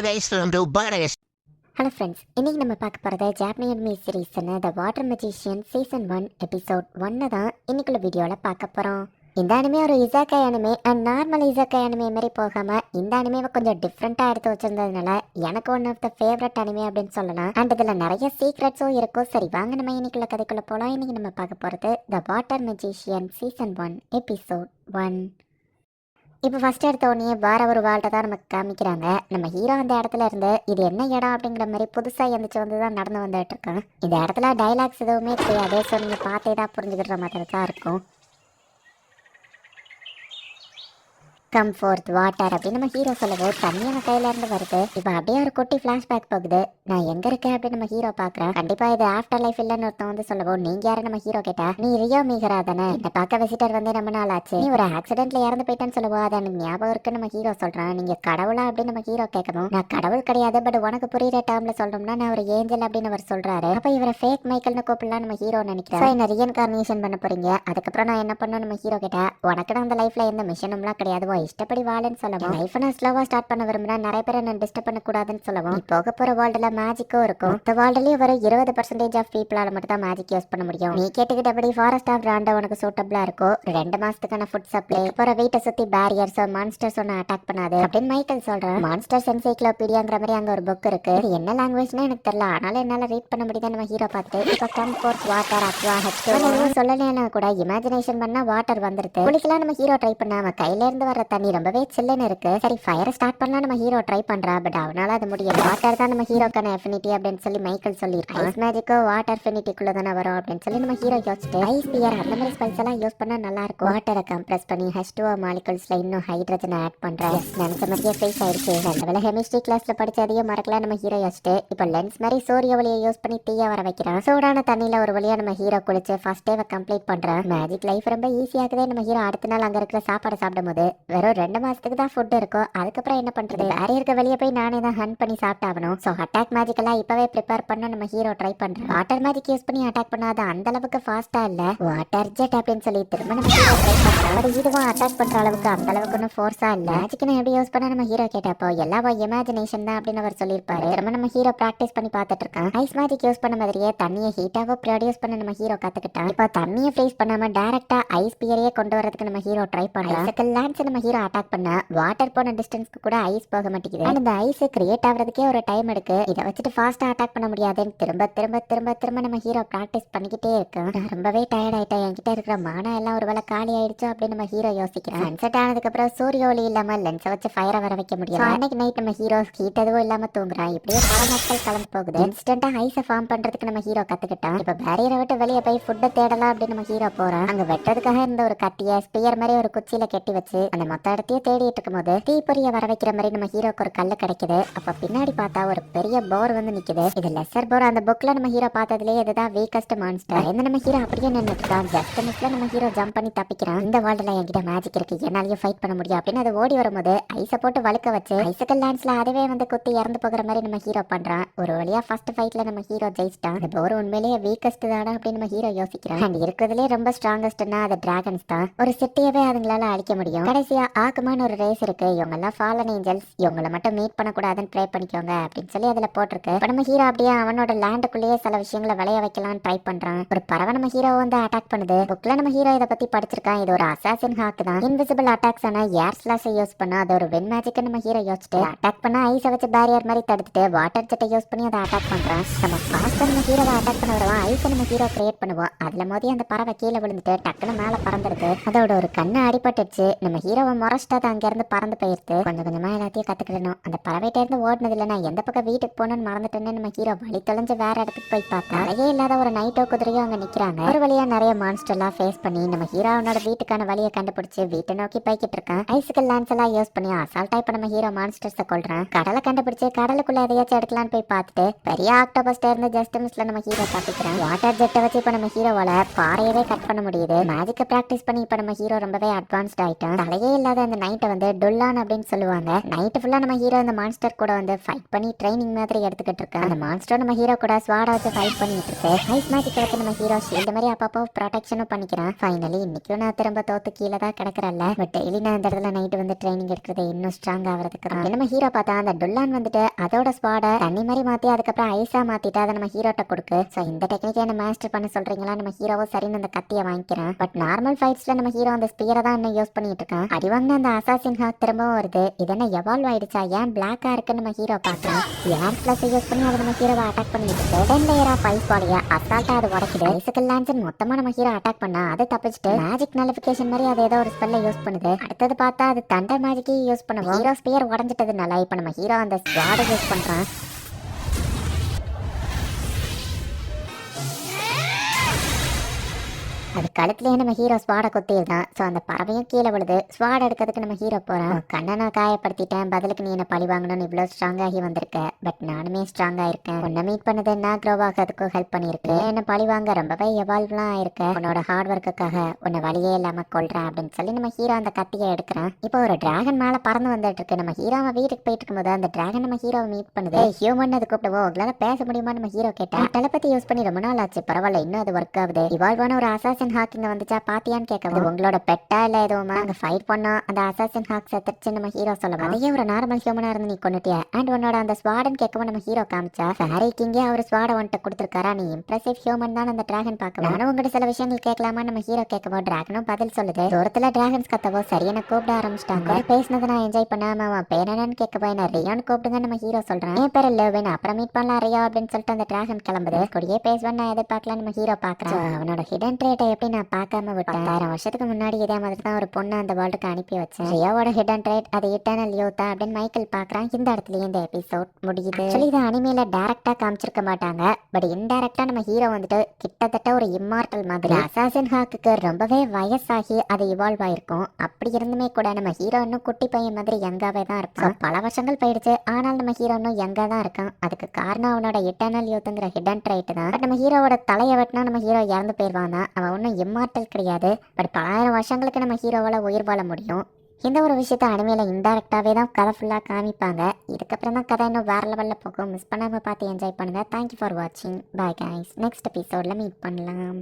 guys, welcome to Bangladesh. Hello friends, இன்றைக்கி நம்ம பார்க்க போகிறது ஜாப்பனீஸ் அனிமே சீரீஸ்னு the water magician season 1 episode 1 தான் இன்னைக்குள்ள வீடியோவில் பார்க்க போகிறோம். இந்த அனிமே ஒரு isekai anime and normal isekai anime மாதிரி போகாமல் இந்த அனிமேவை கொஞ்சம் டிஃப்ரெண்ட்டாக எடுத்து வச்சிருந்ததுனால எனக்கு one of the favourite anime அப்படின்னு சொல்லலாம். அண்ட் இதில் நிறைய சீக்ரெட்ஸும் இருக்கும். சரி வாங்க நம்ம இன்னைக்குள்ள கதைக்குள்ளே போகலாம். இன்றைக்கி நம்ம பார்க்க போகிறது த வாட்டர் மெஜிஷியன் சீசன் 1 எபிசோட் 1. இப்போ ஃபஸ்ட் எடுத்த உடனே வேற ஒரு வேர்ல்டை தான் நமக்கு காமிக்கிறாங்க. நம்ம ஹீரோ அந்த இடத்துல இருந்து இது என்ன இடம் அப்படிங்கிற மாதிரி புதுசாக எழுந்திரிச்சு வந்து தான் நடந்து வந்துட்டு இருக்கேன். இந்த இடத்துல டைலாக்ஸ் எதுவுமே தெரியாது. ஸோ நீங்கள் பார்த்தே தான் புரிஞ்சுக்கிற மாதிரி தான் இருக்கும். கம் ஃபோர்த் வாட்டர் அப்படின்னு நம்ம ஹீரோ சொல்லுது. தண்ணி நம்ம கையில இருந்து வருது. இப்போ அப்படியே ஒரு குட்டி ஃபிளாஷ்பேக் போகுது. நான் எங்க இருக்கேன் அப்படின்னு நம்ம ஹீரோ பாக்குறேன். கண்டிப்பா இது ஆஃப்டர் லைஃப் இல்லன்னு ஒருத்தன் வந்து சொல்லுவோம். நீங்க யாரு நம்ம ஹீரோ கேட்டா, நீ ரியோ மீகரா தானே, என்ன பார்க்க விசிட்டர் வந்து ரொம்ப நாள் ஆச்சு, நீ ஒரு ஆக்சிடென்ட்ல இறந்து போயிட்டேன்னு சொல்லுவோம். அது எனக்கு ஞாபகம் இருக்குன்னு நம்ம ஹீரோ சொல்றான். நீங்க கடவுளா அப்படின்னு நம்ம ஹீரோ கேட்கணும். நான் கடவுள் கிடையாது, பட் உனக்கு புரியுற டேர்ம்ல சொல்லணும்னா நான் ஒரு ஏஞ்சல் அப்படின்னு அவர் சொல்றாரு. அப்ப இவரை ஃபேக் மைக்கேல்னு கூப்பிடலாம் நம்ம ஹீரோ நினைக்கிறேன். என்ன ரீஇன்கார்னேஷன் பண்ண போறீங்க, அதுக்கப்புறம் நான் என்ன பண்ணணும் நம்ம ஹீரோ கேட்டா, உனக்கு அந்த லைஃப்ல எந்த மிஷனும்லாம் கிடையாது, இஷ்டப்படி வாழன்னு சொல்லவும். லைஃப் நான் ஸ்லோவா ஸ்டார்ட் பண்ண விரும்பினா நிறைய பேரை நான் டிஸ்டர்ப் பண்ண கூடாதுன்னு சொல்லவும். போக போற வேர்ல்டுல மேஜிக்கும் இருக்கும். இந்த வேர்ல்டுலயே வர 20% ஆஃப் பீப்புளால மட்டும் தான் மேஜிக் யூஸ் பண்ண முடியும். நீ கேட்டுக்கிட்டபடி ஃபாரஸ்ட் ஆஃப் ராண்டா உனக்கு சூட்டபிளா இருக்கும். 2 மாசத்துக்கான ஃபுட் சப்ளை, அப்புறம் வீட்டை சுத்தி பேரியர்ஸ், மான்ஸ்டர்ஸ் ஒன்னு அட்டாக் பண்ணாது அப்படின்னு மைக்கேல் சொல்றேன். மான்ஸ்டர்ஸ் என்சைக்ளோபீடியாங்கிற மாதிரி அங்க ஒரு புக் இருக்கு. இது என்ன லாங்குவேஜ்னா எனக்கு தெரியல, ஆனாலும் என்னால ரீட் பண்ண முடியுது நம்ம ஹீரோ பார்த்து. இப்போ come fourth water Aqua H சொல்லலைன்னா கூட இமேஜினேஷன் பண்ணா வாட்டர் வந்துருது. குளிக்கலாம் நம்ம ஹீரோ ட்ரை பண்ண. அவன் கையில இருந்து வர தண்ணி ரொம்பவே சில்லுன்னு இருக்கு. சரி ஃபயரை ஸ்டார்ட் பண்ணலாம் நம்ம ஹீரோ ட்ரை பண்றா. பட் அவனால அது முடியல. வாட்டர் தான் நம்ம ஹீரோக்கான எஃபினிட்டி அப்படின்னு சொல்லி மைக்கேல் சொல்லியிருக்கான். ஐஸ் மேஜிக்கோ வாட்டர் எஃபினிட்டிக்குள்ள தானே வரும் அப்படின்னு சொல்லி நம்ம ஹீரோ யோசிச்சுட்டு ஐஸ் பியர் அந்த மாதிரி ஸ்பெல்ஸ் எல்லாம் யூஸ் பண்ணா நல்லா இருக்கும். வாட்டரை கம்ப்ரஸ் பண்ணி H2O மாலிகுல்ஸ்ல இன்னும் ஹைட்ரஜன் ஆட் பண்றேன். நினைச்ச மாதிரியே ஃபேஸ் ஆயிடுச்சு. நல்ல கெமிஸ்ட்ரி கிளாஸ்ல படிச்சதையும் மறக்கலாம் நம்ம ஹீரோ யோசிச்சுட்டு இப்போ லென்ஸ் மாதிரி சூரிய ஒளியை யூஸ் பண்ணி தீயா வர வைக்கிறான். சூடான தண்ணியில ஒரு வழியா நம்ம ஹீரோ குளிச்சு ஃபர்ஸ்ட் டேவை கம்ப்ளீட் பண்றான். மேஜிக் லைஃப் ரொம்ப ஈஸியாக்குதே நம்ம ஹீரோ. அடுத்த நாள் அங்க இருக்கிற சாப்பாடு சாப்பிடும் போது வெறும் 2 மாசத்துக்கு தான் ஃபுட் இருக்கும். அதுக்கப்புறம் என்ன பண்றது, பேரியருக்கு வெளியே போய் நானே தான் ஹண்ட் பண்ணி சாப்பிட்டாகணும். ஸோ அட்டாக் மேஜிக் எல்லாம் இப்பவே ப்ரிப்பேர் பண்ண நம்ம ஹீரோ ட்ரை பண்றோம். வாட்டர் மேஜிக் யூஸ் பண்ணி அட்டாக் பண்ணாத அந்த அளவுக்கு ஃபாஸ்டா இல்ல, வாட்டர் ஜெட் அப்படின்னு சொல்லி திரும்ப நம்ம ஹீரோ ட்ரை பண்றோம். அது இதுவும் அட்டாக் பண்ற அளவுக்கு அந்த அளவுக்கு ஒன்றும் ஃபோர்ஸா இல்ல. மேஜிக்னு எப்படி யூஸ் பண்ண நம்ம ஹீரோ கேட்டப்போ எல்லாம் இமேஜினேஷன் தான் அப்படின்னு அவர் சொல்லியிருப்பாரு. திரும்ப நம்ம ஹீரோ பிராக்டிஸ் பண்ணி பார்த்துட்டு இருக்கான். ஐஸ் மேஜிக் யூஸ் பண்ண மாதிரியே தண்ணியை ஹீட்டாவோ ப்ரொடியூஸ் பண்ண நம்ம ஹீரோ கத்துக்கிட்டான். இப்போ தண்ணியை ஃப்ரீஸ் பண்ணாம டைரக்டா ஐஸ் பியரையே கொண்டு வரதுக்கு நம்ம ஹீரோ ட்ரை பண்றான். லேண்ட்ஸ் நம்ம ஹீரோ அட்டாக் பண்ண வாட்டர் போன டிஸ்டன்ஸ்க்கு கூட ஐஸ் போக மாட்டேங்குது. அந்த ஐஸ் கிரியேட் ஆகிறதுக்கே ஒரு டைம் எடுக்கு. இதை வச்சுட்டு ஃபாஸ்டா அட்டாக் பண்ண முடியாதுன்னு திரும்ப திரும்ப திரும்ப திரும்ப நம்ம ஹீரோ பிராக்டிஸ் பண்ணிக்கிட்டே இருக்கு. நான் ரொம்பவே டயர்ட் ஆயிட்டேன். என்கிட்ட இருக்கிற மானா எல்லாம் ஒரு வேளை காலி ஆயிடுச்சோ அப்படின்னு நம்ம ஹீரோ யோசிக்கிறேன். சன்செட் ஆனதுக்கு அப்புறம் சூரிய ஒளி இல்லாம லென்ஸை வச்சு ஃபயரை வர வைக்க முடியும். அன்னைக்கு நைட் நம்ம ஹீரோ ஹீட் எதுவும் இல்லாம தூங்குறான். இப்படியே பல நாட்கள் கலந்து போகுது. இன்ஸ்டன்டா ஐஸை ஃபார்ம் பண்றதுக்கு நம்ம ஹீரோ கத்துக்கிட்டான். இப்ப பேரியரை விட்டு வெளியே போய் ஃபுட்டை தேடலாம் அப்படின்னு நம்ம ஹீரோ போறான். அங்க வெட்டுறதுக்காக இருந்த ஒரு கத்திய ஸ்பியர் மாதிரி ஒரு குச்சியில கெட்டி வச்சு அந்த மொத்த இடத்தையே தேடிட்டு இருக்கும் போது தீப்பொறிய வர வைக்கிற மாதிரி நம்ம ஹீரோக்கு ஒரு கல்லு கிடைக்குது. அப்ப பின்னாடி பார்த்தா ஒரு பெரிய போர் வந்து நிக்குது. இது லெசர் போர். அந்த புக்ல நம்ம ஹீரோ பார்த்ததுலயே இதுதான் வீக்கஸ்ட் மான்ஸ்டர். நம்ம ஹீரோ அப்படியே நின்னுட்டு இருக்கான். ஜஸ்ட் மிஸ்ல நம்ம ஹீரோ ஜம்ப் பண்ணி தப்பிக்கிறான். இந்த வேர்ல்டுல என்கிட்ட மேஜிக் இருக்கு, என்னாலயும் ஃபைட் பண்ண முடியும் அப்படின்னு அது ஓடி வரும்போது ஐஸை போட்டு வழுக்க வச்சு ஐசக்கல் லான்ஸ்ல அதுவே வந்து குத்தி இறந்து போகிற மாதிரி நம்ம ஹீரோ பண்றான். ஒரு வழியா ஃபர்ஸ்ட் ஃபைட்ல நம்ம ஹீரோ ஜெயிச்சிட்டான். இந்த போர் உண்மையிலேயே வீக்கஸ்ட் தானா அப்படின்னு நம்ம ஹீரோ யோசிக்கிறான். அண்ட் இருக்கிறதுலே ரொம்ப ஸ்ட்ராங்கஸ்ட்னா அது டிராகன்ஸ் தான். ஒரு சிட்டியவே அதுங்களால அழிக்க முடியும். கடைசியா ஆக்குமான்னு ஒரு ரேஸ் இருக்கு. இவங்க எல்லாம் ஃபாலன் ஏஞ்சல்ஸ், இவங்களை மட்டும் மீட் பண்ணக்கூடாதுன்னு ட்ரை பண்ணிக்கோங்க அப்படின்னு சொல்லி அதுல போட்டிருக்கு. இப்ப நம்ம ஹீரோ அப்படியே அவனோட லேண்டுக்குள்ளேயே சில விஷயங்களை விளைய வைக்கலாம்னு ட்ரை பண்றான். ஒரு பறவை நம்ம ஹீரோ வந்து அட்டாக் பண்ணுது. புக்ல நம்ம ஹீரோ இதை பத்தி படிச்சிருக்கான். இது ஒரு அசாசின் ஹாக் தான். இன்விசிபிள் அட்டாக்ஸ் ஆனா ஏர் ஸ்லாஷ் யூஸ் பண்ணா அது ஒரு வின் மேஜிக் நம்ம ஹீரோ யோசிச்சுட்டு அட்டாக் பண்ணா ஐஸை வச்சு பேரியர் மாதிரி தடுத்துட்டு வாட்டர் ஜெட்டை யூஸ் பண்ணி அதை அட்டாக் பண்றான். நம்ம ஃபாஸ்டா நம்ம ஹீரோவை அட்டாக் பண்ண வருவோம். ஐஸை நம்ம ஹீரோ கிரியேட் பண்ணுவோம். அதுல மோதி அந்த பறவை கீழே விழுந்துட்டு டக்குன்னு மேல பறந்துருக்கு. அதோட ஒரு கண்ணு அடிபட்டுச்சு. நம்ம ஹீரோவை முறைச்சிட்டு அங்க இருந்து பறந்து போயிருக்கு. கொஞ்சம் கொஞ்சமா எல்லாத்தையும் கத்துக்கிடணும். அந்த பறவைட்ட இருந்து ஓடினது இல்ல. நான் எந்த பக்கம் வீட்டுக்கு போனோன்னு மறந்துட்டேன்னு நம்ம ஹீரோ வழி தொலைஞ்சு வேற இடத்துக்கு போய் பார்த்தா அழகே இல்லாத ஒரு நைட்டோ குதிரையோ அங்க நிக்கிறாங்க. ஒரு வழியா நிறைய மான்ஸ்டர் எல்லாம் ஃபேஸ் பண்ணி நம்ம ஹீரோ அவனோட வீட்டுக்கான வழியை கண்டுபிடிச்சு வீட்டை நோக்கி போய்கிட்டு இருக்கான். ஐஸ்கல் லான்ஸ் எல்லாம் யூஸ் பண்ணி அசால்ட்டா இப்ப நம்ம ஹீரோ மான்ஸ்டர்ஸை கொள்றான். கடலை கண்டுபிடிச்சு கடலுக்குள்ள எதையாச்சும் எடுக்கலான்னு போய் பார்த்துட்டு பெரிய ஆக்டோபஸ்ட இருந்து ஜஸ்ட் மிஸ்ல நம்ம ஹீரோ தப்பிக்கிறான். வாட்டர் ஜெட்டை வச்சு இப்ப நம்ம ஹீரோவால பாறையவே கட் பண்ண முடியுது. மேஜிக்கை பிராக்டிஸ் பண்ணி இப்ப நம்ம ஹீரோ ரொம்பவே அட்வான்ஸ்ட் ஆயிட்டான். தலையே இல்லாத அந்த நைட்டை வந்து டுல்லான் அப்படின்னு சொல்லுவாங்க. நைட்டு ஃபுல்லா நம்ம ஹீரோ அந்த மான்ஸ்டர் கூட வந்து ஃபைட் பண்ணி ட்ரைனிங் மாதிரி எடுத்துக்கிட்டு இருக்கான். அந்த மான்ஸ்டர் நம்ம ஹீரோ கூட ஸ்வாட வச்சு ஃபைட் பண்ணிட்டு இருக்கு. ஐஸ் மேஜிக் வச்சு நம்ம ஹீரோ ஷீல்டு மாதிரி அப்பப்போ ப்ரொடெக்ஷனும் பண்ணிக்கிறான். ஃபைனலி இன்னைக்கும் நான் திரும்ப தோத்து கீழே தான் கிடக்குறல்ல, பட் டெய்லி நான் இந்த இடத்துல நைட்டு வந்து ட்ரைனிங் எடுக்கிறது இன்னும் ஸ்ட்ராங் ஆகிறதுக்கு தான். நம்ம ஹீரோ பார்த்தா அந்த டுல்லான் வந்துட்டு அதோட ஸ்வாட தண்ணி மாதிரி மாத்தி அதுக்கப்புறம் ஐஸா மாத்திட்டு அதை நம்ம ஹீரோட்ட கொடுக்கு. ஸோ இந்த டெக்னிக்கை என்ன மாஸ்டர் பண்ண சொல்றீங்களா? நம்ம ஹீரோவோ சரின்னு அந்த கத்தியை வாங்கிக்கிறேன். பட் நார்மல் ஃபைட்ஸ்ல நம்ம ஹீரோ அந்த ஸ்பியரை தான் இன்னும் யூஸ் பண்ணிட்டு இருக்கான். அடிவாங்க அந்த அசாசின் ஹாக் திரும்பவும் வருது. இது என்ன எவால்வ் ஆயிடுச்சா? ஏன் பிளாக்கா இருக்குன்னு நம்ம ஹீரோ பார்க்கலாம். ஏன் பிளஸ் யூஸ் பண்ணி அதை நம்ம ஹீரோவை அட்டாக் பண்ணிட்டு இருக்கு. 10 லேயர் ஆஃப் ஐஸ் பாலியா அசால்ட்டா அது உடைக்குது. ஐசக்கல் லான்சன் மொத்தமா நம்ம ஹீரோ அட்டாக் பண்ணா அது தப்பிச்சுட்டு மேஜிக் நலிஃபிகேஷன் மாதிரி அது ஏதோ ஒரு ஸ்பெல்ல யூஸ் பண்ணுது. அடுத்தது பார்த்தா அது தண்டர் மேஜிக்கே யூஸ் பண்ணுவோம். ஹீரோ ஸ்பியர் உடஞ்சிட்டதுனால இப்போ நம்ம ஹீரோ அந்த ஸ்வாடை யூஸ் பண்றான். அது கழுத்துலயே நம்ம ஹீரோ ஸ்வாட கொத்திடுதான். ஸோ அந்த பறவையும் கீழே விழுது. ஸ்வாட எடுக்கிறதுக்கு நம்ம ஹீரோ போறான். கண்ணை நான் காயப்படுத்திட்டேன், பதிலுக்கு நீ என்ன பழி வாங்கணும்னு இவ்வளோ ஸ்ட்ராங் ஆகி வந்திருக்க. பட் நானுமே ஸ்ட்ராங் ஆயிருக்கேன். உன்னை மீட் பண்ணது நான் க்ரோ ஆகிறதுக்கும் ஹெல்ப் பண்ணியிருக்கு. என்ன பழி வாங்க ரொம்பவே எவால்வ்லாம் ஆயிருக்க. உன்னோட ஹார்ட் ஒர்க்குக்காக உன்னை வழியே இல்லாம கொள்றேன் அப்படின்னு சொல்லி நம்ம ஹீரோ அந்த கத்தியை எடுக்கிறான். இப்போ ஒரு டிராகன் மேல பறந்து வந்துட்டு இருக்கு. நம்ம ஹீரோ வீட்டுக்கு போயிட்டு இருக்கும்போது அந்த டிராகன் நம்ம ஹீரோவை மீட் பண்ணுது. ஹியூமன் அது கூப்பிடுவோம். உங்களால பேச முடியுமா நம்ம ஹீரோ கேட்டா. டெலபதி யூஸ் பண்ணி ரொம்ப நாள் ஆச்சு, பரவாயில்ல இன்னும் அது ஒர்க் ஆகுது. இவால்வான ஒரு அசாசின் ஹாக்கிங் வந்துச்சா பாத்தியான்னு கேட்கவும் உங்களோட பெட்டா இல்ல எதுவுமா அங்க ஃபைட் பண்ணா அந்த அசாசின் ஹாக் செத்துச்சு நம்ம ஹீரோ சொல்லவும் அதையே ஒரு நார்மல் ஹியூமனா இருந்து நீ கொண்டுட்டியா அண்ட் உன்னோட அந்த ஸ்வாடன் கேட்கவும் நம்ம ஹீரோ காமிச்சா ஃபேரி கிங்கே அவர் ஸ்வாட வந்துட்டு கொடுத்துருக்காரா, நீ இம்ப்ரெசிவ் ஹியூமன் தான் அந்த டிராகன் பார்க்கவும். நானும் உங்ககிட்ட சில விஷயங்கள் கேட்கலாமா நம்ம ஹீரோ கேட்கவும் டிராகனும் பதில் சொல்லுது. தூரத்துல டிராகன்ஸ் கத்தவோ சரியான கூப்பிட ஆரம்பிச்சிட்டாங்க. பேசினதை நான் என்ஜாய் பண்ணாம அவன் பேர் என்னன்னு கேட்கவும் என்ன ரியான்னு கூப்பிடுங்க நம்ம ஹீரோ சொல்றேன். என் பேர் லெவின், அப்புறம் மீட் பண்ணலாம் ரியா அப்படின்னு சொல்லிட்டு அந்த டிராகன் கிளம்புது. கொடியே பேசுவேன் நான் எதிர்பார்க்கல நம்ம ஹீரோ பாக்குறேன். அவனோட ஹிடன் ட்ரேட்டை எப்படி நான் பார்க்காம விட்டேன். 10,000 வருஷத்துக்கு முன்னாடி இதே மாதிரி தான் ஒரு பொண்ணு அந்த வேர்ல்டுக்கு அனுப்பி வச்சேன். ரியாவோட ஹிடன் ட்ரேட் அது இட்டர்னல் யூத்தா அப்படின்னு மைக்கேல் பாக்குறான். இந்த இடத்துலயே இந்த எபிசோட் முடியுது. இது அனிமேல டைரக்டா காமிச்சிருக்க மாட்டாங்க, பட் இன்டைரக்டா நம்ம ஹீரோ வந்துட்டு கிட்டத்தட்ட ஒரு இம்மார்டல் மாதிரி. அசாசின் ஹாக்கு ரொம்பவே வயசாகி அது இவால்வ் ஆயிருக்கும். அப்படி இருந்துமே கூட நம்ம ஹீரோ இன்னும் குட்டி பையன் மாதிரி யங்காவே தான் இருப்பான். பல வருஷங்கள் போயிடுச்சு, ஆனால் நம்ம ஹீரோ இன்னும் யங்கா தான் இருக்கான். அதுக்கு காரணம் அவனோட இட்டர்னல் யூத்துங்கிற ஹிடன் ட்ரேட் தான். பட் நம்ம ஹீரோவோட தலையை வெட்டினா நம்ம ஹீரோ இறந்து போயிடுவான். அவன் ஒன்றும் இம்மார்டல் கிடையாது, பட் பல ஆயிரம் வருஷங்களுக்கு நம்ம ஹீரோவால உயிர் வாழ முடியும். இந்த ஒரு விஷயத்த அனிமேல இன்டைரக்டாவே தான் கதை ஃபுல்லாக காமிப்பாங்க. இதுக்கப்புறம் தான் கதை இன்னும் வேற லெவலில் போகும். மிஸ் பண்ணாமல் பார்த்து என்ஜாய் பண்ணுங்க. தேங்க்யூ ஃபார் வாட்சிங். பாய் கைஸ், நெக்ஸ்ட் எபிசோடில் மீட் பண்ணலாம்.